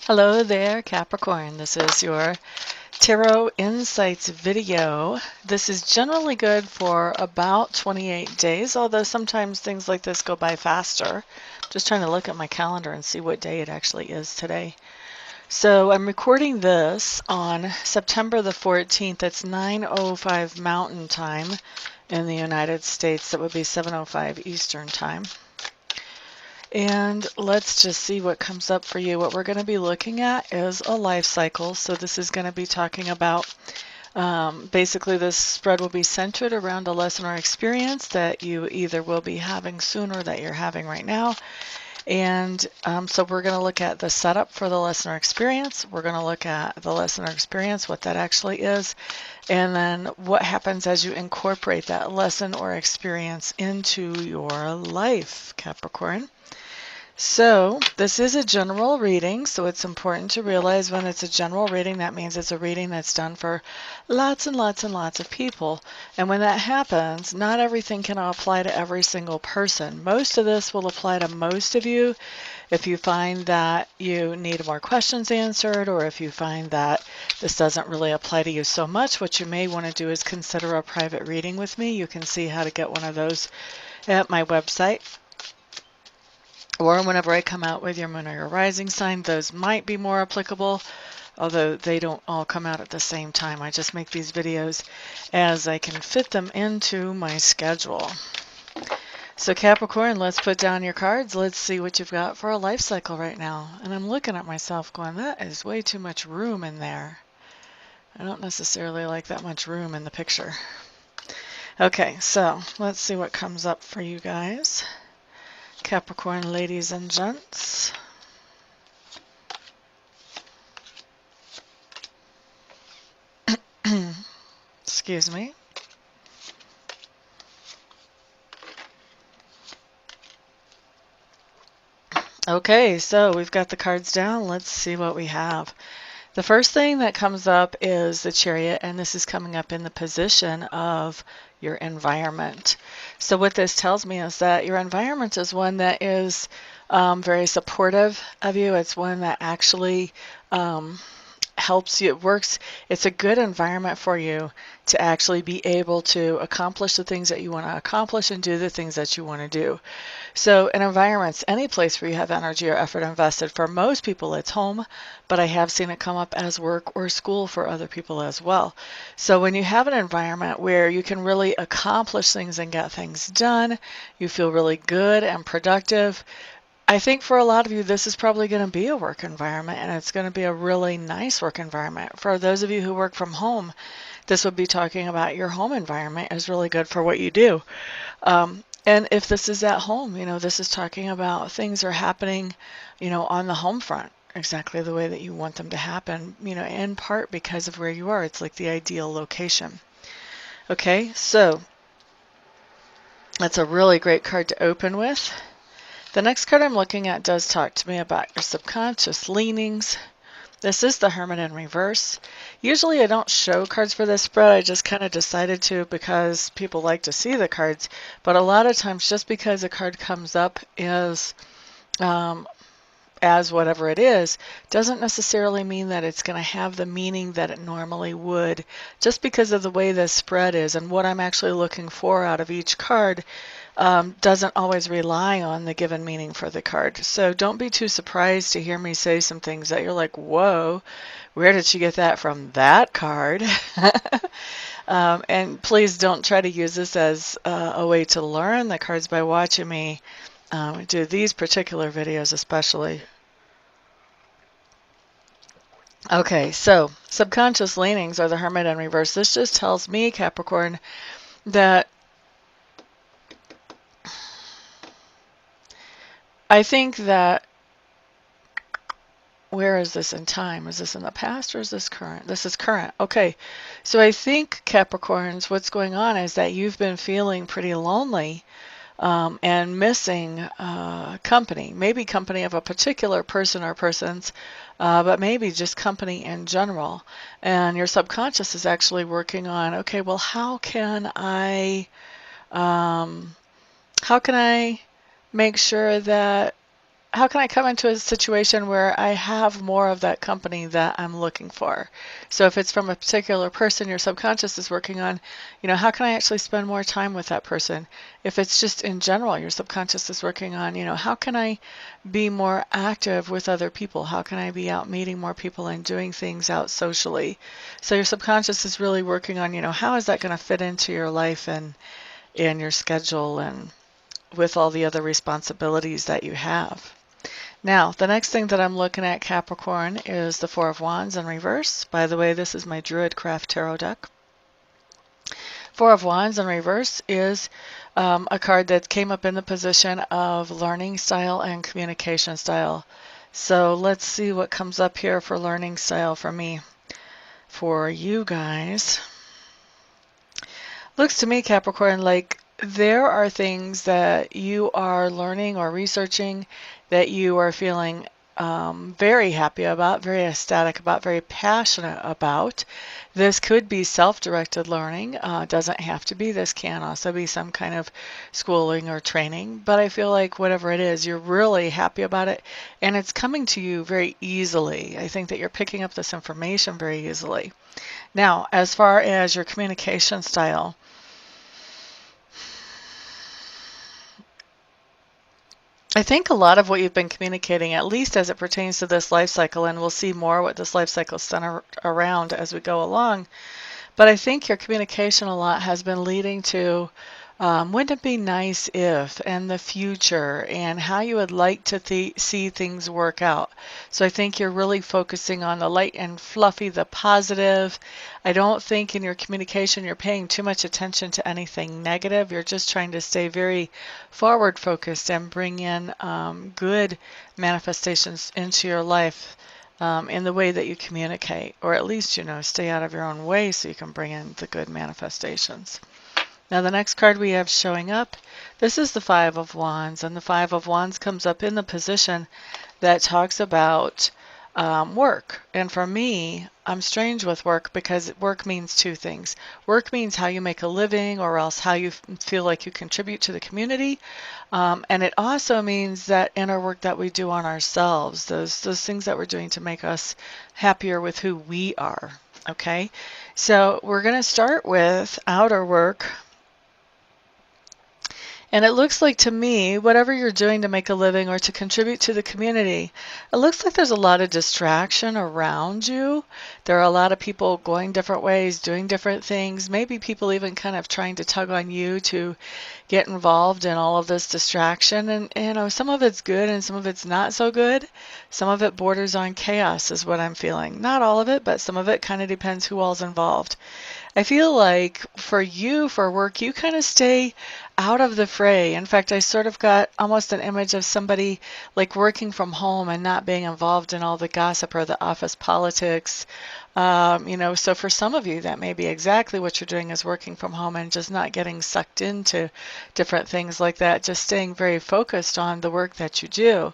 Hello there, Capricorn. This is your Tarot Insights video. This is generally good for about 28 days, although sometimes things like this go by faster. Just trying to look at my calendar and see what day it actually is today. So I'm recording this on September the 14th. It's 9:05 Mountain Time in the United States. That would be 7:05 Eastern Time. And let's just see what comes up for you. What we're going to be looking at is a life cycle. So this is going to be talking about, basically this spread will be centered around a lesson or experience that you either will be having soon or that you're having right now. And so we're going to look at the setup for the lesson or experience. We're going to look at the lesson or experience, what that actually is, and then what happens as you incorporate that lesson or experience into your life, Capricorn. So this is a general reading, so it's important to realize when it's a general reading, that means it's a reading that's done for lots and lots and lots of people. And when that happens, not everything can apply to every single person. Most of this will apply to most of you. If you find that you need more questions answered, or if you find that this doesn't really apply to you so much, what you may want to do is consider a private reading with me. You can see how to get one of those at my website. Or whenever I come out with your moon or your rising sign, those might be more applicable, although they don't all come out at the same time. I just make these videos as I can fit them into my schedule. So Capricorn, let's put down your cards. Let's see what you've got for a life cycle right now. And I'm looking at myself going, that is way too much room in there. I don't necessarily like that much room in the picture. Okay, so let's see what comes up for you guys. Capricorn ladies and gents. Excuse me. Okay, so we've got the cards down. Let's see what we have. The first thing that comes up is the Chariot, and this is coming up in the position of your environment. So what this tells me is that your environment is one that is very supportive of you. It's one that actually helps you. It works. It's a good environment for you to actually be able to accomplish the things that you want to accomplish and do the things that you want to do. So an environment's any place where you have energy or effort invested. For most people, it's home, but I have seen it come up as work or school for other people as well. So when you have an environment where you can really accomplish things and get things done, you feel really good and productive. I think for a lot of you, this is probably going to be a work environment, and it's going to be a really nice work environment. For those of you who work from home, this would be talking about your home environment is really good for what you do. And if this is at home, you know, this is talking about things are happening, you know, on the home front exactly the way that you want them to happen, you know, in part because of where you are. It's like the ideal location. Okay, so that's a really great card to open with. The next card I'm looking at does talk to me about your subconscious leanings. This is the Hermit in reverse. Usually I don't show cards for this spread. I just kind of decided to because people like to see the cards. But a lot of times just because a card comes up is as whatever it is, doesn't necessarily mean that it's going to have the meaning that it normally would. Just because of the way this spread is and what I'm actually looking for out of each card doesn't always rely on the given meaning for the card. So don't be too surprised to hear me say some things that you're like, whoa, where did she get that from that card? And please don't try to use this as a way to learn the cards by watching me do these particular videos especially. Okay, so subconscious leanings are the Hermit in reverse. This just tells me, Capricorn, that I think that, where is this in time? Is this in the past or is this current? This is current. Okay, so I think, Capricorns, what's going on is that you've been feeling pretty lonely and missing company. Maybe company of a particular person or persons, but maybe just company in general. And your subconscious is actually working on, okay, well, how can I make sure that how can I come into a situation where I have more of that company that I'm looking for? So if it's from a particular person your subconscious is working on, how can I actually spend more time with that person? If it's just in general your subconscious is working on, how can I be more active with other people? How can I be out meeting more people and doing things out socially? So your subconscious is really working on, how is that going to fit into your life and your schedule and with all the other responsibilities that you have. Now, the next thing that I'm looking at, Capricorn, is the Four of Wands in reverse. By the way, this is my Druidcraft Tarot deck. Four of Wands in reverse is a card that came up in the position of learning style and communication style. So let's see what comes up here for learning style for me, for you guys. Looks to me, Capricorn, like there are things that you are learning or researching that you are feeling very happy about, very ecstatic about, very passionate about. This could be self-directed learning. Doesn't have to be. This can also be some kind of schooling or training. But I feel like whatever it is, you're really happy about it, and it's coming to you very easily. I think that you're picking up this information very easily. Now, as far as your communication style, I think a lot of what you've been communicating, at least as it pertains to this life cycle, and we'll see more what this life cycle is centered around as we go along, but I think your communication a lot has been leading to wouldn't it be nice if, and the future, and how you would like to see things work out. So I think you're really focusing on the light and fluffy, the positive. I don't think in your communication you're paying too much attention to anything negative. You're just trying to stay very forward focused and bring in good manifestations into your life in the way that you communicate, or at least, stay out of your own way so you can bring in the good manifestations. Now the next card we have showing up, this is the Five of Wands, and the Five of Wands comes up in the position that talks about work. And for me, I'm strange with work because work means two things. Work means how you make a living, or else how you feel like you contribute to the community. And it also means that inner work that we do on ourselves, those things that we're doing to make us happier with who we are. Okay, so we're going to start with outer work. And it looks like to me, whatever you're doing to make a living or to contribute to the community, it looks like there's a lot of distraction around you. There are a lot of people going different ways, doing different things, maybe people even kind of trying to tug on you to get involved in all of this distraction. And some of it's good and some of it's not so good. Some of it borders on chaos is what I'm feeling. Not all of it, but some of it kind of depends who all's involved. I feel like for you, for work, you kind of stay out of the fray. In fact, I sort of got almost an image of somebody like working from home and not being involved in all the gossip or the office politics. So for some of you, that may be exactly what you're doing, is working from home and just not getting sucked into different things like that, just staying very focused on the work that you do.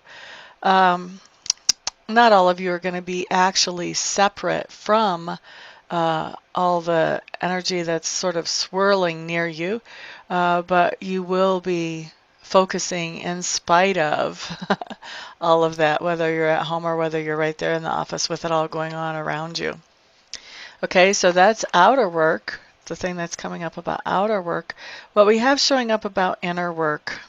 Not all of you are going to be actually separate from all the energy that's sort of swirling near you, but you will be focusing in spite of all of that, whether you're at home or whether you're right there in the office with it all going on around you. Okay, so that's outer work, the thing that's coming up about outer work. What we have showing up about inner work,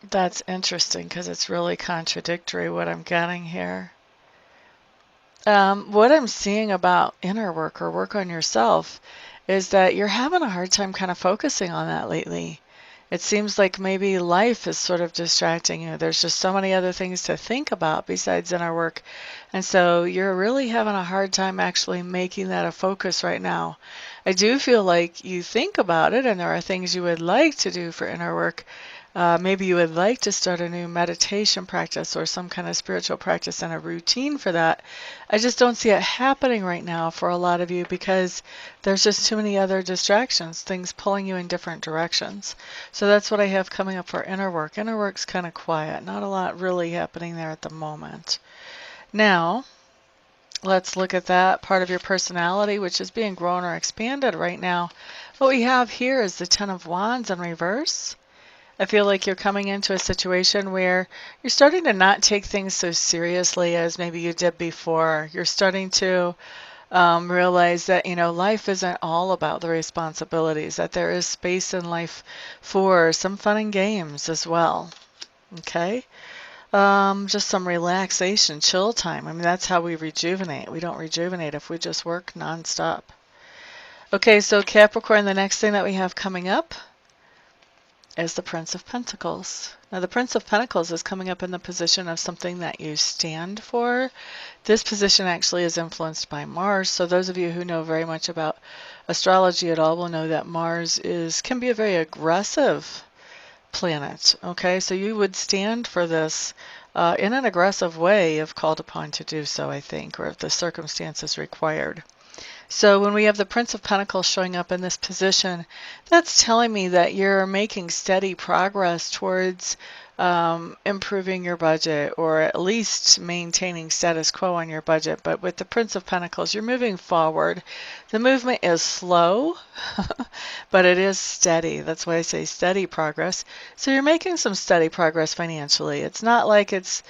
that's interesting because it's really contradictory what I'm getting here. What I'm seeing about inner work or work on yourself is that you're having a hard time kind of focusing on that lately. It seems like maybe life is sort of distracting you. There's just so many other things to think about besides inner work. And so you're really having a hard time actually making that a focus right now. I do feel like you think about it and there are things you would like to do for inner work. Maybe you would like to start a new meditation practice or some kind of spiritual practice and a routine for that. I just don't see it happening right now for a lot of you because there's just too many other distractions, things pulling you in different directions. So that's what I have coming up for inner work. Inner work's kind of quiet, not a lot really happening there at the moment. Now, let's look at that part of your personality, which is being grown or expanded right now What we have here is the Ten of Wands in reverse. I feel like you're coming into a situation where you're starting to not take things so seriously as maybe you did before. You're starting to realize that, life isn't all about the responsibilities, that there is space in life for some fun and games as well. Okay? Just some relaxation, chill time. I mean, that's how we rejuvenate. We don't rejuvenate if we just work nonstop. Okay, so Capricorn, the next thing that we have coming up is the Prince of Pentacles. Now, the Prince of Pentacles is coming up in the position of something that you stand for. This position actually is influenced by Mars. So those of you who know very much about astrology at all will know that Mars can be a very aggressive planet. Okay, so you would stand for this in an aggressive way if called upon to do so, I think, or if the circumstances required. So when we have the Prince of Pentacles showing up in this position, that's telling me that you're making steady progress towards improving your budget, or at least maintaining status quo on your budget. But with the Prince of Pentacles, you're moving forward. The movement is slow, but it is steady. That's why I say steady progress. So you're making some steady progress financially. It's not like it's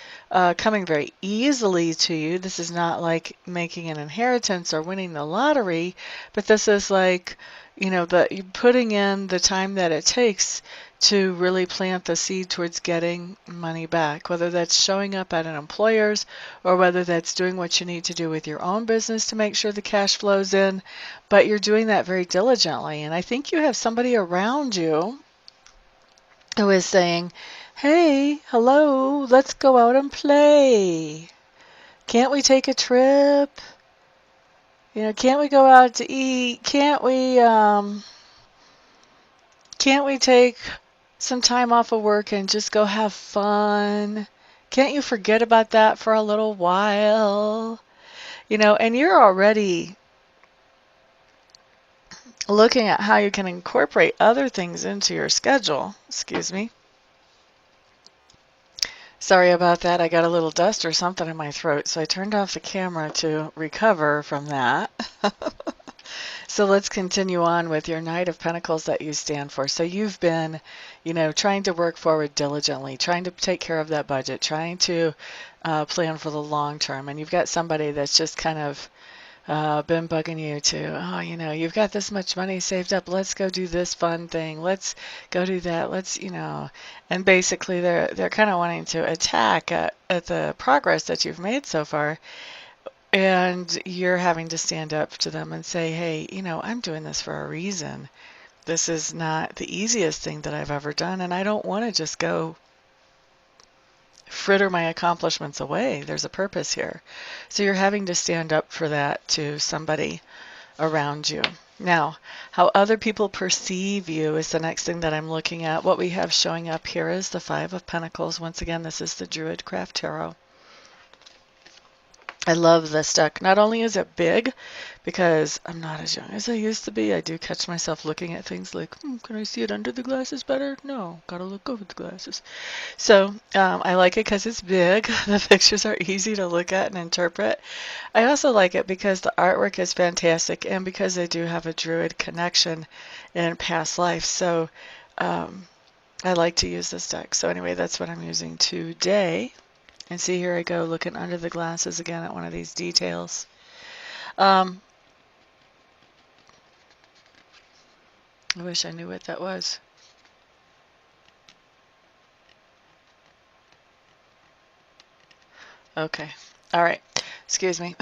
coming very easily to you. This is not like making an inheritance or winning the lottery, but this is like, you're putting in the time that it takes to really plant the seed towards getting money back, whether that's showing up at an employer's or whether that's doing what you need to do with your own business to make sure the cash flows in. But you're doing that very diligently. And I think you have somebody around you who is saying, hey, hello, let's go out and play. Can't we take a trip? Can't we go out to eat? Can't we take some time off of work and just go have fun? Can't you forget about that for a little while? And you're already looking at how you can incorporate other things into your schedule. Excuse me. Sorry about that. I got a little dust or something in my throat, so I turned off the camera to recover from that. So let's continue on with your Knight of Pentacles that you stand for. So you've been, trying to work forward diligently, trying to take care of that budget, trying to plan for the long term. And you've got somebody that's just kind of been bugging you to, you've got this much money saved up. Let's go do this fun thing. Let's go do that. Let's, and basically they're kind of wanting to attack at the progress that you've made so far. And you're having to stand up to them and say, hey, I'm doing this for a reason. This is not the easiest thing that I've ever done, and I don't want to just go fritter my accomplishments away. There's a purpose here. So you're having to stand up for that to somebody around you. Now, how other people perceive you is the next thing that I'm looking at. What we have showing up here is the Five of Pentacles. Once again, this is the Druid Craft Tarot. I love this deck. Not only is it big, because I'm not as young as I used to be, I do catch myself looking at things like, can I see it under the glasses better? No, gotta look over the glasses. So I like it because it's big. The pictures are easy to look at and interpret. I also like it because the artwork is fantastic and because they do have a druid connection in past life. So I like to use this deck. So anyway, that's what I'm using today. And see, here I go looking under the glasses again at one of these details. I wish I knew what that was. Okay. All right. Excuse me.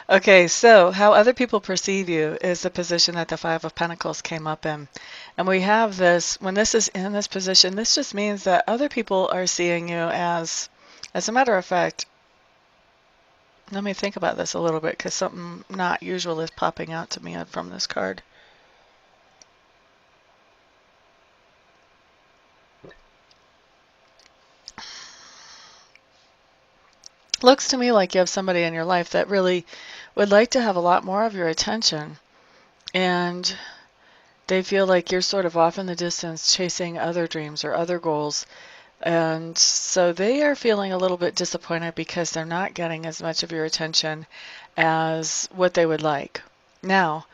Okay, so how other people perceive you is the position that the Five of Pentacles came up in. And we have this, when this is in this position, this just means that other people are seeing you as a matter of fact, let me think about this a little bit because something not usual is popping out to me from this card. Looks to me like you have somebody in your life that really would like to have a lot more of your attention, and they feel like you're sort of off in the distance chasing other dreams or other goals, and so they are feeling a little bit disappointed because they're not getting as much of your attention as what they would like. Now,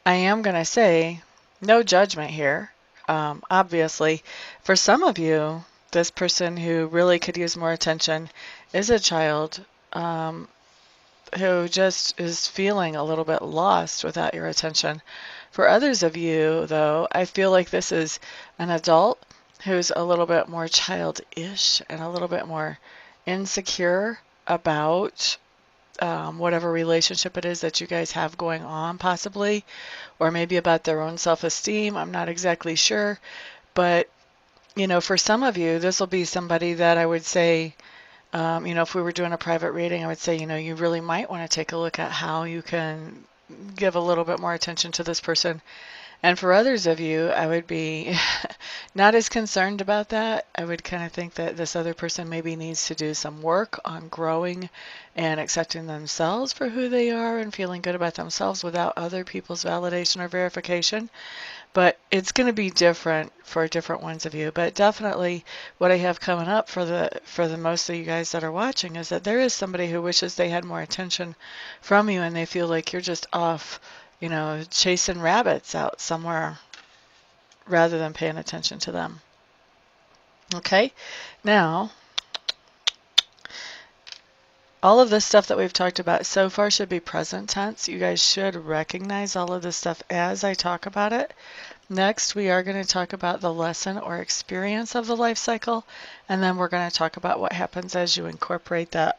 I am going to say no judgment here. Obviously, for some of you, this person who really could use more attention is a child who just is feeling a little bit lost without your attention. For others of you, though, I feel like this is an adult who's a little bit more childish and a little bit more insecure about whatever relationship it is that you guys have going on, possibly, or maybe about their own self-esteem. I'm not exactly sure. But, for some of you, this will be somebody that I would say, if we were doing a private reading, I would say, you really might want to take a look at how you can give a little bit more attention to this person. And for others of you, I would be not as concerned about that. I would kind of think that this other person maybe needs to do some work on growing and accepting themselves for who they are and feeling good about themselves without other people's validation or verification. But it's going to be different for different ones of you. But definitely what I have coming up for the most of you guys that are watching is that there is somebody who wishes they had more attention from you, and they feel like you're just off, chasing rabbits out somewhere rather than paying attention to them. Okay, now all of this stuff that we've talked about so far should be present tense. You guys should recognize all of this stuff as I talk about it. Next, we are going to talk about the lesson or experience of the life cycle, and then we're going to talk about what happens as you incorporate that.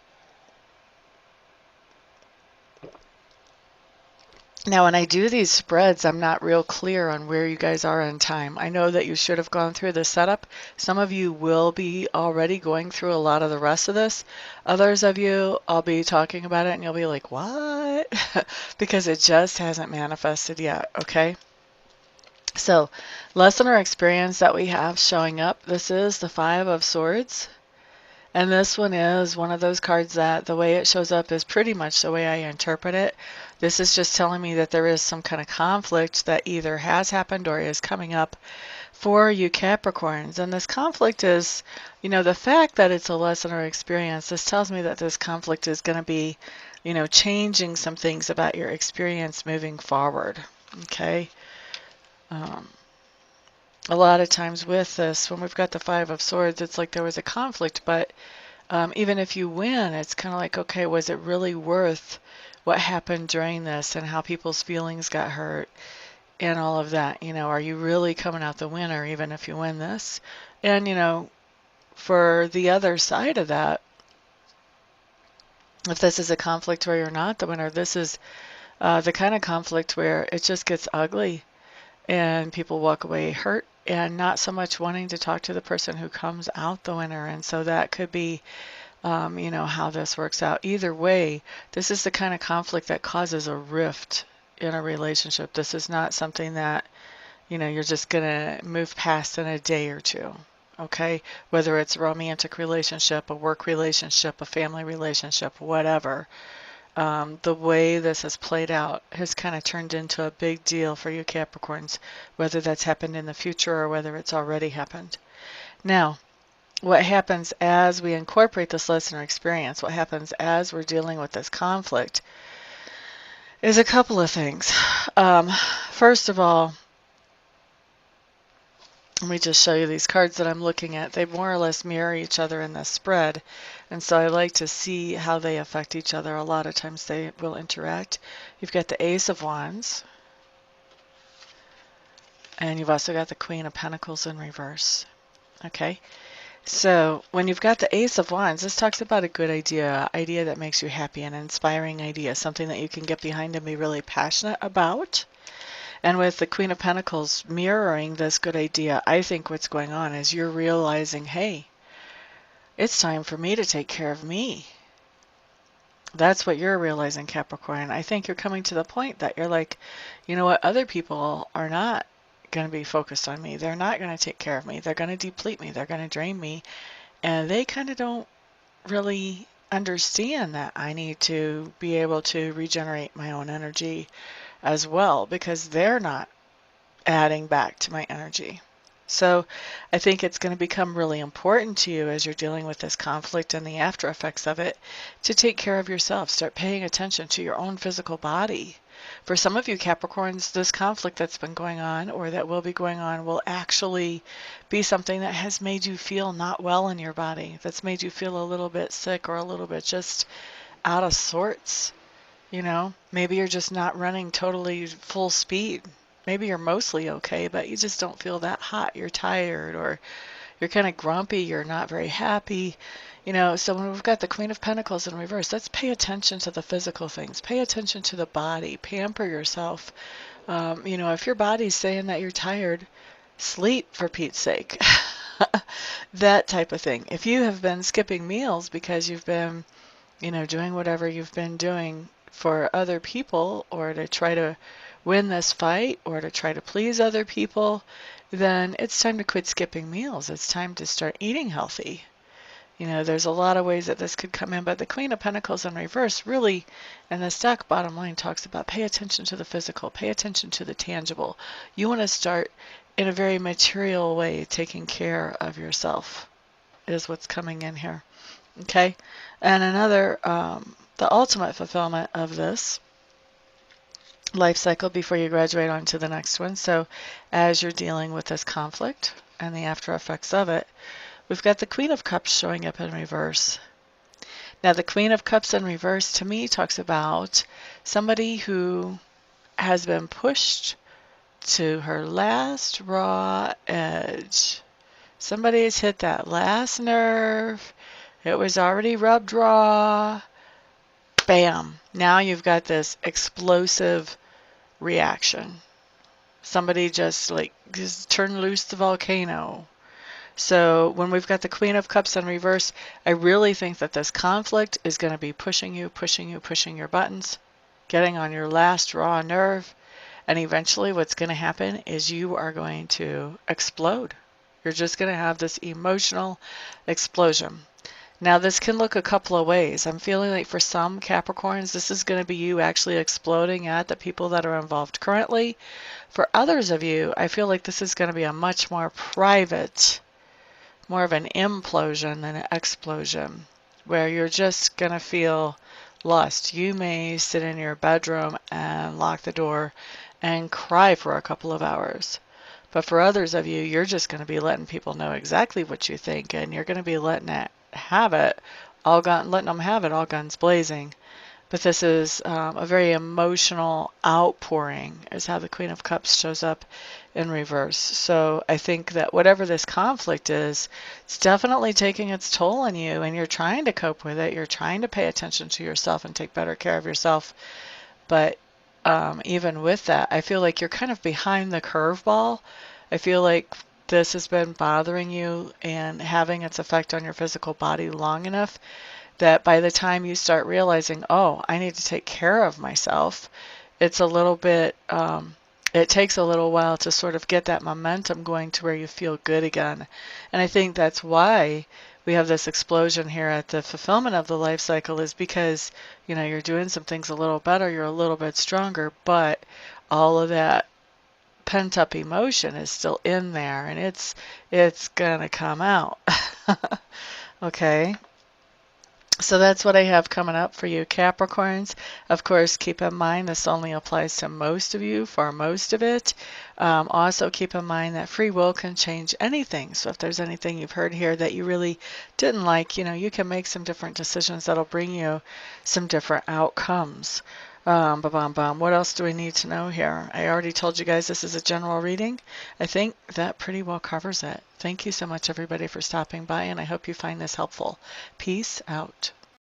Now, when I do these spreads, I'm not real clear on where you guys are in time. I know that you should have gone through the setup. Some of you will be already going through a lot of the rest of this. Others of you, I'll be talking about it and you'll be like, what? Because it just hasn't manifested yet, okay? So, lesson or experience that we have showing up, this is the Five of Swords. And this one is one of those cards that the way it shows up is pretty much the way I interpret it. This is just telling me that there is some kind of conflict that either has happened or is coming up for you Capricorns. And this conflict is, the fact that it's a lesson or experience, this tells me that this conflict is going to be, changing some things about your experience moving forward. Okay? A lot of times with this, when we've got the Five of Swords, it's like there was a conflict, but even if you win, it's kind of like, okay, was it really worth what happened during this and how people's feelings got hurt and all of that? Are you really coming out the winner even if you win this? And, for the other side of that, if this is a conflict where you're not the winner, this is the kind of conflict where it just gets ugly and people walk away hurt and not so much wanting to talk to the person who comes out the winner. And so that could be, how this works out. Either way, this is the kind of conflict that causes a rift in a relationship. This is not something that, you're just going to move past in a day or two. Okay? Whether it's a romantic relationship, a work relationship, a family relationship, whatever. The way this has played out has kind of turned into a big deal for you Capricorns, whether that's happened in the future or whether it's already happened. Now, what happens as we incorporate this lesson or experience, what happens as we're dealing with this conflict, is a couple of things. First of all, let me just show you these cards that I'm looking at. They more or less mirror each other in this spread. And so I like to see how they affect each other. A lot of times they will interact. You've got the Ace of Wands. And you've also got the Queen of Pentacles in reverse. Okay. So when you've got the Ace of Wands, this talks about a good idea that makes you happy, an inspiring idea, something that you can get behind and be really passionate about. And with the Queen of Pentacles mirroring this good idea, I think what's going on is you're realizing, hey, it's time for me to take care of me. That's what you're realizing, Capricorn. I think you're coming to the point that you're like, you know what, other people are not going to be focused on me. They're not going to take care of me. They're going to deplete me. They're going to drain me. And they kind of don't really understand that I need to be able to regenerate my own energy as well, because they're not adding back to my energy. So I think it's going to become really important to you as you're dealing with this conflict and the after effects of it to take care of yourself. Start paying attention to your own physical body. For some of you Capricorns, this conflict that's been going on or that will be going on will actually be something that has made you feel not well in your body, that's made you feel a little bit sick or a little bit just out of sorts. You know, maybe you're just not running totally full speed. Maybe you're mostly okay, but you just don't feel that hot. You're tired or you're kind of grumpy. You're not very happy. You know, so when we've got the Queen of Pentacles in reverse, let's pay attention to the physical things. Pay attention to the body. Pamper yourself. You know, if your body's saying that you're tired, sleep for Pete's sake. That type of thing. If you have been skipping meals because you've been, you know, doing whatever you've been doing for other people or to try to win this fight or to try to please other people, then it's time to quit skipping meals. It's time to start eating healthy. You know, there's a lot of ways that this could come in, but the Queen of Pentacles in reverse really, and the deck bottom line talks about pay attention to the physical, pay attention to the tangible. You want to start in a very material way taking care of yourself is what's coming in here. Okay? And another, the ultimate fulfillment of this life cycle before you graduate on to the next one. So as you're dealing with this conflict and the after effects of it, we've got the Queen of Cups showing up in reverse. Now the Queen of Cups in reverse to me talks about somebody who has been pushed to her last raw edge. Somebody's hit that last nerve. It was already rubbed raw. Bam. Now you've got this explosive reaction. Somebody just turned loose the volcano. So when we've got the Queen of Cups in reverse, I really think that this conflict is going to be pushing your buttons, getting on your last raw nerve. And eventually what's going to happen is you are going to explode. You're just going to have this emotional explosion. Now this can look a couple of ways. I'm feeling like for some Capricorns, this is going to be you actually exploding at the people that are involved currently. For others of you, I feel like this is going to be a much more private, more of an implosion than an explosion, where you're just going to feel lost. You may sit in your bedroom and lock the door and cry for a couple of hours. But for others of you, you're just going to be letting people know exactly what you think, and you're going to be letting them have it all guns blazing. But this is a very emotional outpouring is how the Queen of Cups shows up in reverse. So I think that whatever this conflict is, it's definitely taking its toll on you, and you're trying to cope with it. You're trying to pay attention to yourself and take better care of yourself. But even with that, I feel like you're kind of behind the curveball. I feel like this has been bothering you and having its effect on your physical body long enough that by the time you start realizing, oh, I need to take care of myself, it's a little bit, it takes a little while to sort of get that momentum going to where you feel good again. And I think that's why we have this explosion here at the fulfillment of the life cycle, is because, you know, you're doing some things a little better, you're a little bit stronger, but all of that pent-up emotion is still in there, and it's gonna come out. Okay, so that's what I have coming up for you Capricorns. Of course, keep in mind this only applies to most of you for most of it. Also keep in mind that free will can change anything. So if there's anything you've heard here that you really didn't like, you know, you can make some different decisions that'll bring you some different outcomes. What else do we need to know here? I already told you guys this is a general reading. I think that pretty well covers it. Thank you so much, everybody, for stopping by, and I hope you find this helpful. Peace out.